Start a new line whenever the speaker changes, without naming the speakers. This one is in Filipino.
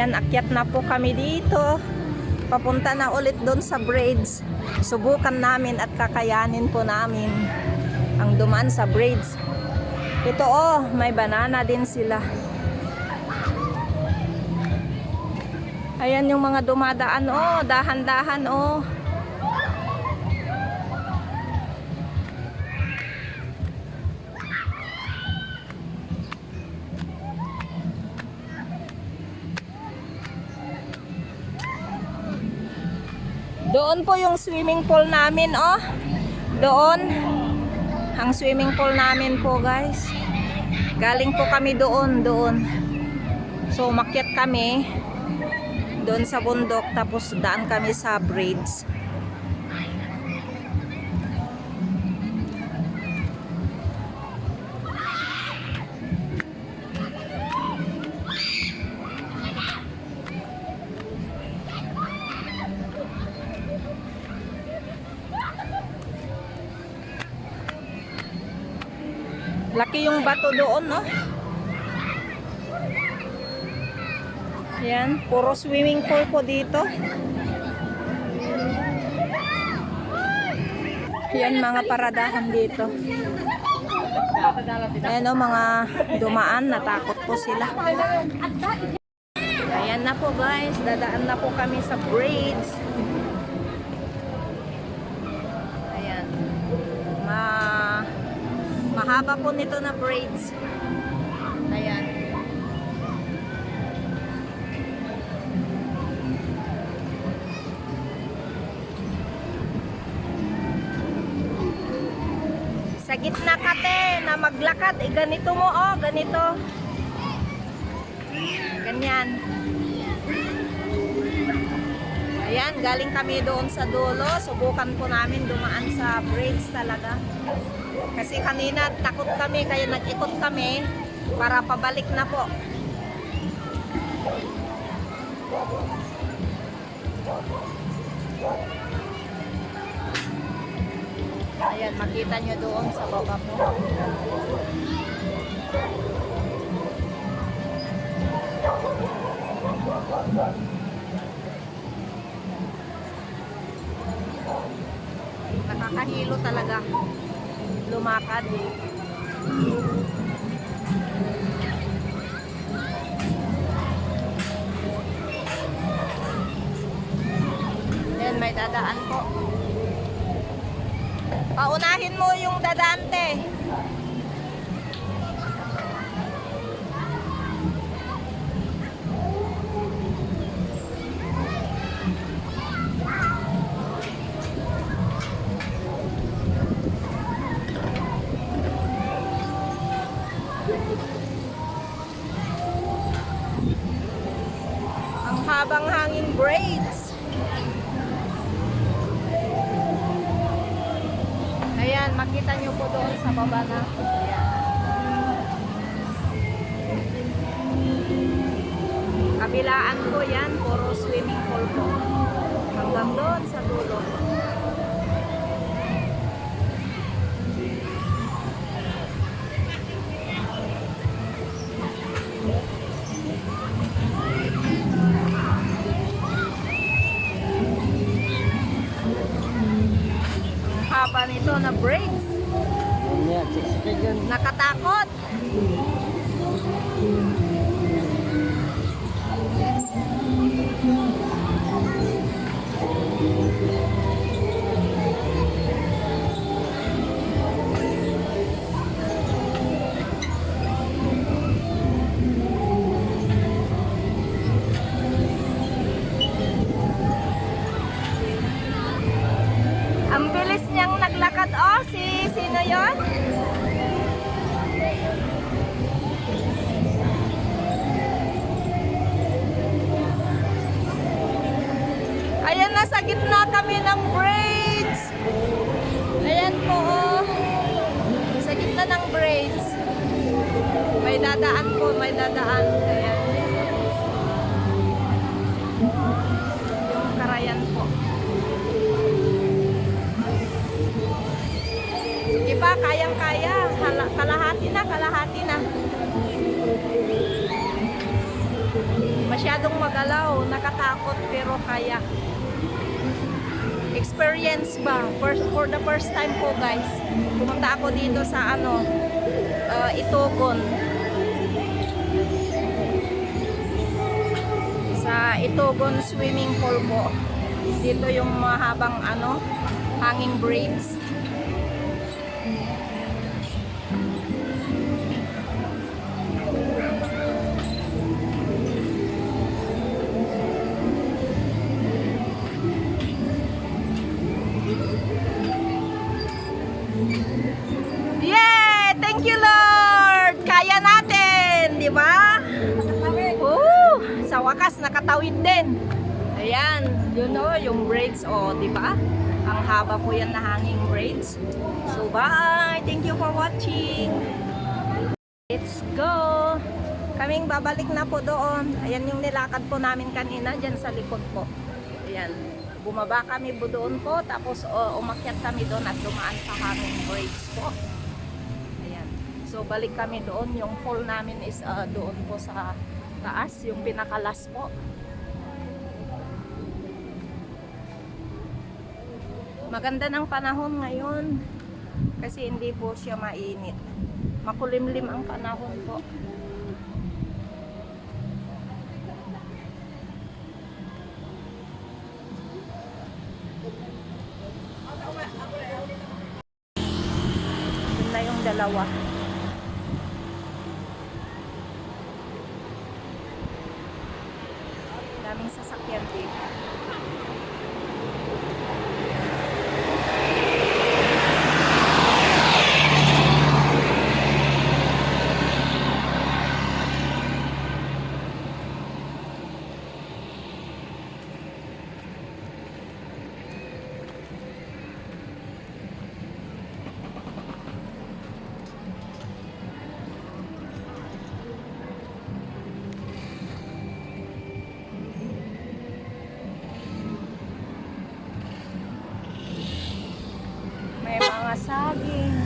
Ayan, akyat na po kami dito. Papunta na ulit doon sa braids. Subukan namin at kakayanin po namin ang dumaan sa braids. Ito oh, may banana din sila. Ayan yung mga dumadaan oh, dahan-dahan oh. Doon po yung swimming pool namin oh. Doon ang swimming pool namin po guys. Galing po kami doon. So umakyat kami doon sa bundok, tapos daan kami sa braids. Laki yung bato doon, no? Yan, puro swimming pool po dito. Yan, mga paradahan dito. Ayan o, mga dumaan, natakot po sila. Ayan na po guys, dadaan na po kami sa braids. Ayan. Mahaba po nito na braids. Ayan. Sa gitna kate na maglakad, ganito mo oh, ganito. Ganyan. Ayan, galing kami doon sa dulo. Subukan po namin dumaan sa braids talaga. Kasi kanina takot kami, kaya nag-ikot kami para pabalik na po. Ayan, makita nyo doon sa baba po. Nakakahilo talaga lumakad. Then may dadaan po. Paunahin mo yung dadante. Ang habang hanging braids. Ayan, makita nyo po doon sa baba na. Ayan. Kabilaan po yan, puro swimming pool po. Hanggang doon sa dulo. Haba nito na braids. Nakatakot. Ang bilis niyang naglakad. Oh, sino yon? Ayan, nasa gitna kami ng braids. Ayan po, oh. Sa gitna ng braids. May dadaan po, may dadaan. Ayan. Yung karayan po. Iba, kayang-kaya. Kalahati na. Masyado masyadong magalaw, nakatakot pero kaya. Experience ba? For the first time po guys, pumunta ako dito sa Itugon. Sa Itugon swimming pool po. Dito yung mahabang hanging bridge. Yay! Thank you Lord! Kaya natin, di ba? Sa wakas nakatawid din. Ayan, yung braids di ba? Ang haba po yan na hanging braids. So bye! Thank you for watching. Let's go! Kaming babalik na po doon. Ayan yung nilakad po namin kanina dyan sa likod po. Ayan. Bumaba kami doon po, tapos umakyat kami doon at dumaan sa hanging braids po. Ayan. So balik kami doon. Yung fall namin is doon po sa taas, yung pinakalas po. Maganda ng panahon ngayon kasi hindi po siya mainit. Makulimlim ang panahon po. Yun na yung dalawa. Daming sasakyan dito. May mga saging.